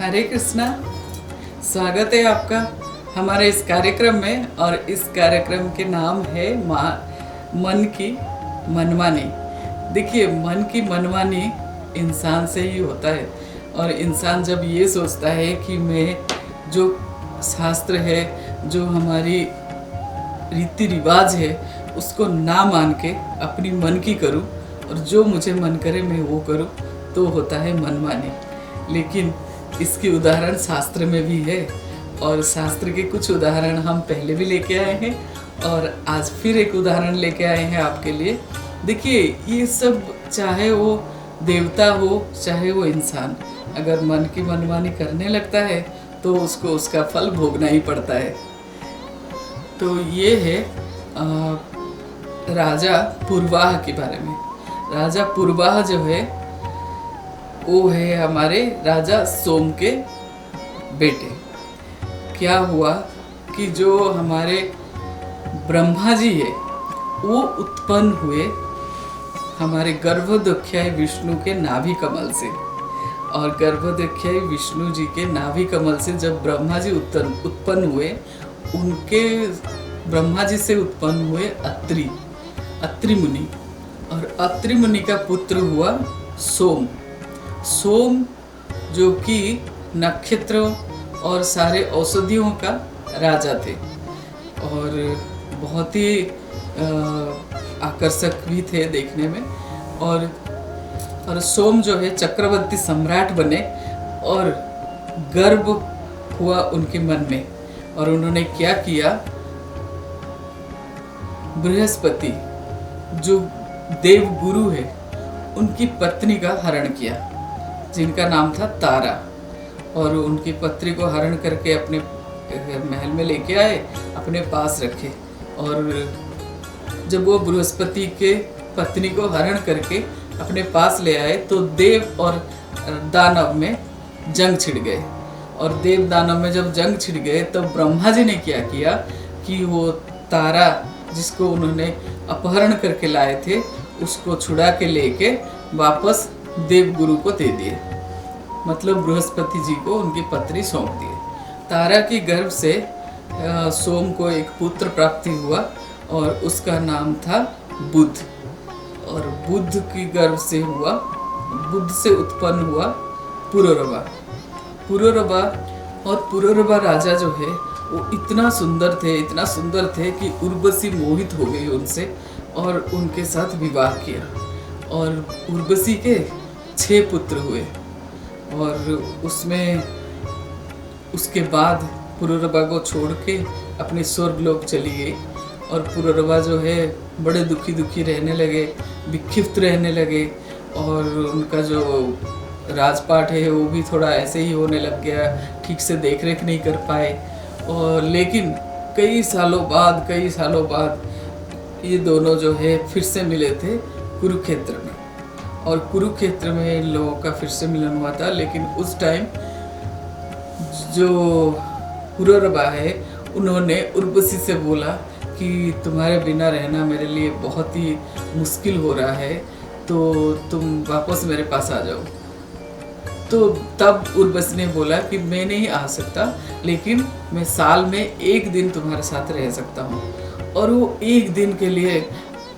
हरे कृष्णा। स्वागत है आपका हमारे इस कार्यक्रम में। और इस कार्यक्रम के नाम है मन की मनमानी। देखिए, मन की मनमानी इंसान से ही होता है। और इंसान जब ये सोचता है कि मैं जो शास्त्र है, जो हमारी रीति रिवाज है, उसको ना मान के अपनी मन की करूं और जो मुझे मन करे मैं वो करूं, तो होता है मनमानी। लेकिन इसकी उदाहरण शास्त्र में भी है और शास्त्र के कुछ उदाहरण हम पहले भी लेके आए हैं और आज फिर एक उदाहरण लेके आए हैं आपके लिए। देखिए, ये सब चाहे वो देवता हो चाहे वो इंसान, अगर मन की मनमानी करने लगता है तो उसको उसका फल भोगना ही पड़ता है। तो ये है राजा पुरवाह के बारे में। राजा पुरवाह जो है वो है हमारे राजा सोम के बेटे। क्या हुआ कि जो हमारे ब्रह्मा जी है वो उत्पन्न हुए हमारे गर्भोदख्याय विष्णु के नाभि कमल से। और गर्भोदख्याय विष्णु जी के नाभि कमल से जब ब्रह्मा जी उत्पन्न हुए, उनके ब्रह्मा जी से उत्पन्न हुए अत्रि मुनि। और अत्रि मुनि का पुत्र हुआ सोम। सोम जो कि नक्षत्रों और सारे औषधियों का राजा थे और बहुत ही आकर्षक भी थे देखने में। और सोम जो है चक्रवर्ती सम्राट बने और गर्व हुआ उनके मन में। और उन्होंने क्या किया, बृहस्पति जो देव गुरु है उनकी पत्नी का हरण किया, जिनका नाम था तारा। और उनकी पत्नी को हरण करके अपने महल में लेके आए, अपने पास रखे। और जब वो बृहस्पति के पत्नी को हरण करके अपने पास ले आए तो देव और दानव में जंग छिड़ गए। और देव दानव में जब जंग छिड़ गए तब ब्रह्मा जी ने क्या किया कि वो तारा जिसको उन्होंने अपहरण करके लाए थे उसको छुड़ा के लेके वापस देवगुरु को दे दिए। मतलब बृहस्पति जी को उनकी पत्नी सौंप दिए। तारा की गर्भ से सोम को एक पुत्र प्राप्ति हुआ और उसका नाम था बुध। और बुध की गर्भ से उत्पन्न हुआ पुरुरवा। और पुरुरवा राजा जो है वो इतना सुंदर थे कि उर्वशी मोहित हो गई उनसे और उनके साथ विवाह किया। और उर्वशी के 6 पुत्र हुए। और उसमें उसके बाद पुरुरवा को छोड़ के अपने स्वर्गलोक चली गई। और पुरुरवा जो है बड़े दुखी रहने लगे, विक्षिप्त रहने लगे। और उनका जो राजपाट है वो भी थोड़ा ऐसे ही होने लग गया, ठीक से देख रेख नहीं कर पाए। और लेकिन कई सालों बाद ये दोनों जो है फिर से मिले थे कुरुक्षेत्र में। और कुरुक्षेत्र में इन लोगों का फिर से मिलन हुआ था। लेकिन उस टाइम जो पुरुरवा है उन्होंने उर्वशी से बोला कि तुम्हारे बिना रहना मेरे लिए बहुत ही मुश्किल हो रहा है, तो तुम वापस मेरे पास आ जाओ। तो तब उर्वशी ने बोला कि मैं नहीं आ सकता, लेकिन मैं साल में 1 दिन तुम्हारे साथ रह सकता हूँ। और वो 1 दिन के लिए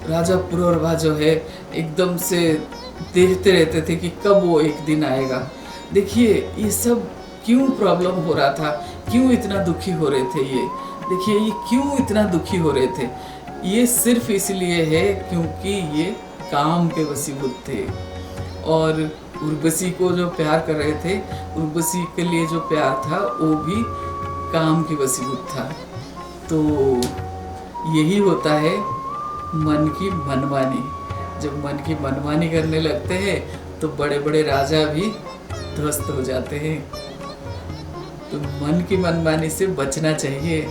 राजा पुरुरवा जो है एकदम से देखते रहते थे कि कब वो 1 दिन आएगा। देखिए, ये सब क्यों प्रॉब्लम हो रहा था, क्यों इतना दुखी हो रहे थे ये क्यों इतना दुखी हो रहे थे। ये सिर्फ इसलिए है क्योंकि ये काम के वशीभूत थे। और उर्वशी को जो प्यार कर रहे थे, उर्वशी के लिए जो प्यार था वो भी काम की वशीभूत था। तो यही होता है मन की मनमानी। जब मन की मनमानी करने लगते हैं तो बड़े बड़े राजा भी ध्वस्त हो जाते हैं। तो मन की मनमानी से बचना चाहिए।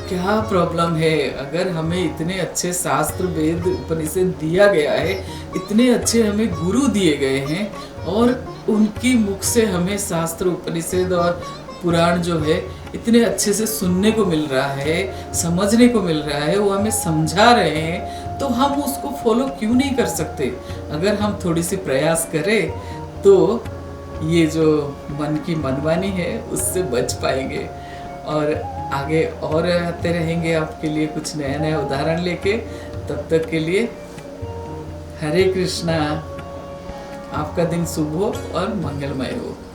क्या प्रॉब्लम है, अगर हमें इतने अच्छे शास्त्र वेद उपनिषद दिया गया है, इतने अच्छे हमें गुरु दिए गए हैं और उनकी मुख से हमें शास्त्र उपनिषद और पुराण जो है इतने अच्छे से सुनने को मिल रहा है, समझने को मिल रहा है, वो हमें समझा रहे हैं, तो हम उसको फॉलो क्यों नहीं कर सकते। अगर हम थोड़ी सी प्रयास करें तो ये जो मन की मनमानी है उससे बच पाएंगे। और आगे और आते रहेंगे आपके लिए कुछ नया नया उदाहरण लेके। तब तक के लिए हरे कृष्णा। आपका दिन शुभ हो और मंगलमय हो।